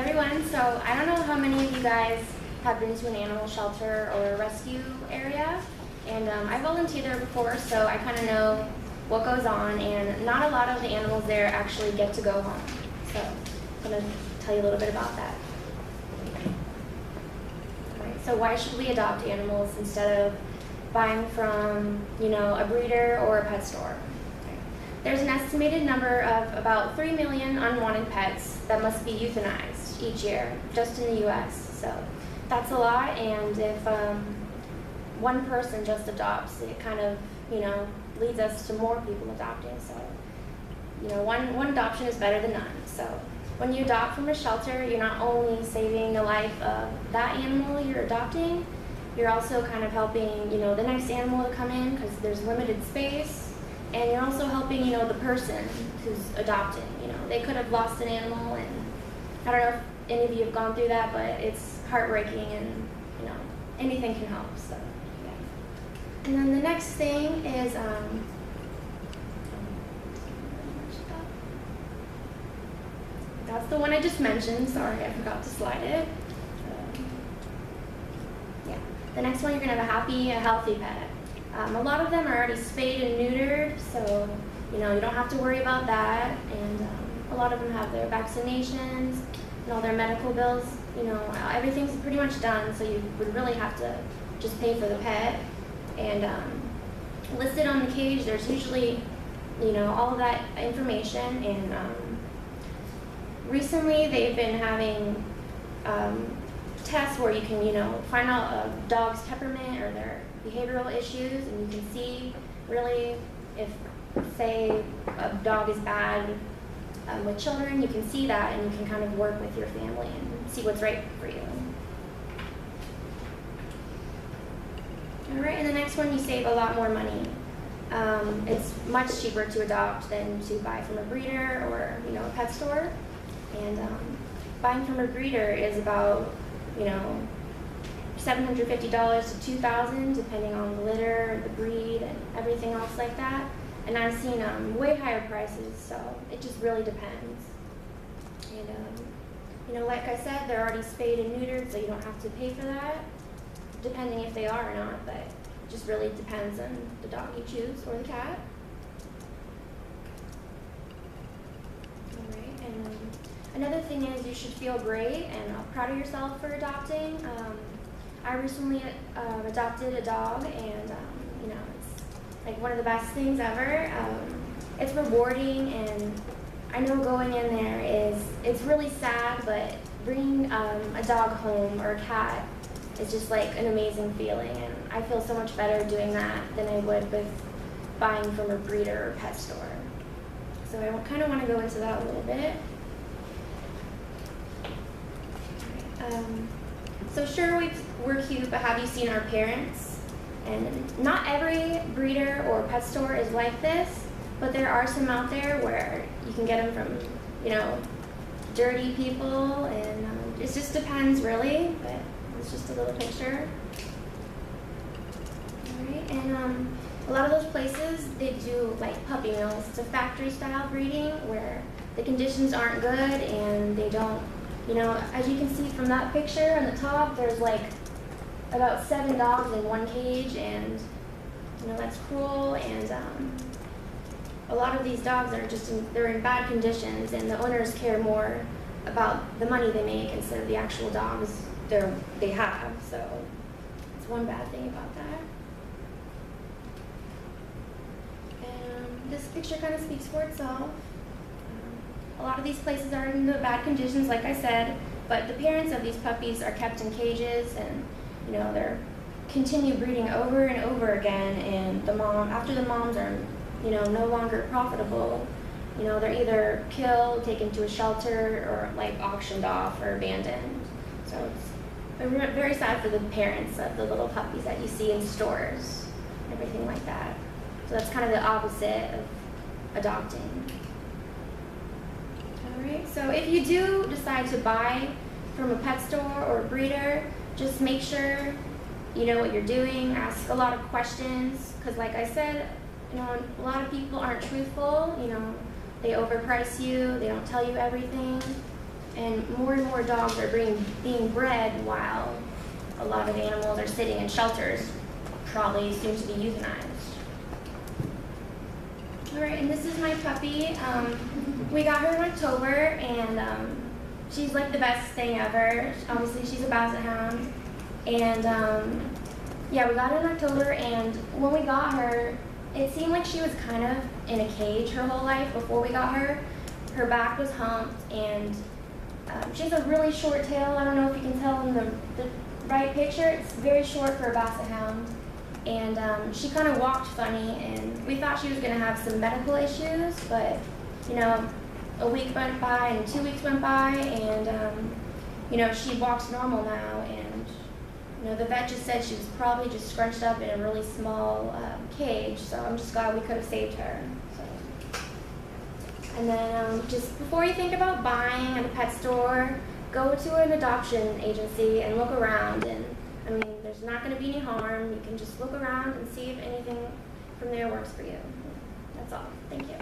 everyone. So I don't know how many of you guys have been to an animal shelter or a rescue area, and I volunteered there before, so I kind of know what goes on, and not a lot of the animals there actually get to go home. So I'm going to tell you a little bit about that. All right, so why should we adopt animals instead of buying from, a breeder or a pet store? There's an estimated number of about 3 million unwanted pets that must be euthanized each year, just in the U.S. So that's a lot, and if one person just adopts, it kind of, leads us to more people adopting. So, one adoption is better than none. So when you adopt from a shelter, you're not only saving the life of that animal you're adopting, you're also kind of helping, the next animal to come in because there's limited space. And you're also helping, the person who's adopting. They could have lost an animal, and I don't know if any of you have gone through that, but it's heartbreaking, and anything can help. So, yeah. And then the next thing is that's the one I just mentioned. Sorry, I forgot to slide it. Yeah. The next one, you're gonna have a happy, healthy pet. A lot of them are already spayed and neutered, so you don't have to worry about that. And a lot of them have their vaccinations and all their medical bills. Everything's pretty much done, so you would really have to just pay for the pet. And listed on the cage, there's usually, all of that information. And recently, they've been having tests where you can, find out a dog's temperament or their behavioral issues, and you can see really if, say, a dog is bad with children, you can see that, and you can kind of work with your family and see what's right for you. All right, and the next one, you save a lot more money. It's much cheaper to adopt than to buy from a breeder or, a pet store. And buying from a breeder is about, $750 to $2,000, depending on the litter, the breed, and everything else like that. And I've seen way higher prices, so it just really depends. And like I said, they're already spayed and neutered, so you don't have to pay for that, depending if they are or not. But it just really depends on the dog you choose or the cat. All right, and another thing is you should feel great and proud of yourself for adopting. I recently adopted a dog, and it's like one of the best things ever. It's rewarding, and I know going in there it's really sad, but bringing a dog home or a cat is just like an amazing feeling, and I feel so much better doing that than I would with buying from a breeder or pet store. So I kind of want to go into that a little bit. So sure, we're cute, but have you seen our parents? And not every breeder or pet store is like this, but there are some out there where you can get them from, dirty people, and it just depends really, but it's just a little picture. All right, and a lot of those places, they do like puppy mills. It's a factory style breeding where the conditions aren't good, and they don't, as you can see from that picture on the top, there's like about 7 dogs in one cage, and that's cruel. And a lot of these dogs are they're in bad conditions, and the owners care more about the money they make instead of the actual dogs they have. So it's one bad thing about that. And this picture kind of speaks for itself. A lot of these places are in the bad conditions, like I said, but the parents of these puppies are kept in cages, and they're continue breeding over and over again. And after the moms are no longer profitable, they're either killed, taken to a shelter, or like auctioned off or abandoned. So it's very sad for the parents of the little puppies that you see in stores, everything like that. So that's kind of the opposite of adopting. Alright, so if you do decide to buy from a pet store or a breeder, just make sure you know what you're doing, ask a lot of questions, because like I said, a lot of people aren't truthful, they overprice you, they don't tell you everything. and more dogs are being bred while a lot of animals are sitting in shelters, probably soon to be euthanized. All right, and this is my puppy. We got her in October, and she's like the best thing ever. Obviously, she's a basset hound, and yeah, we got her in October, and when we got her, it seemed like she was kind of in a cage her whole life before we got her. Her back was humped, and she has a really short tail. I don't know if you can tell in the right picture. It's very short for a basset hound. And she kind of walked funny, and we thought she was going to have some medical issues, but, you know, a week went by and 2 weeks went by, and, you know, she walks normal now, and, you know, the vet just said she was probably just scrunched up in a really small cage, so I'm just glad we could have saved her. So. And then just before you think about buying at a pet store, go to an adoption agency and look around, and I mean, there's not going to be any harm. You can just look around and see if anything from there works for you. That's all. Thank you.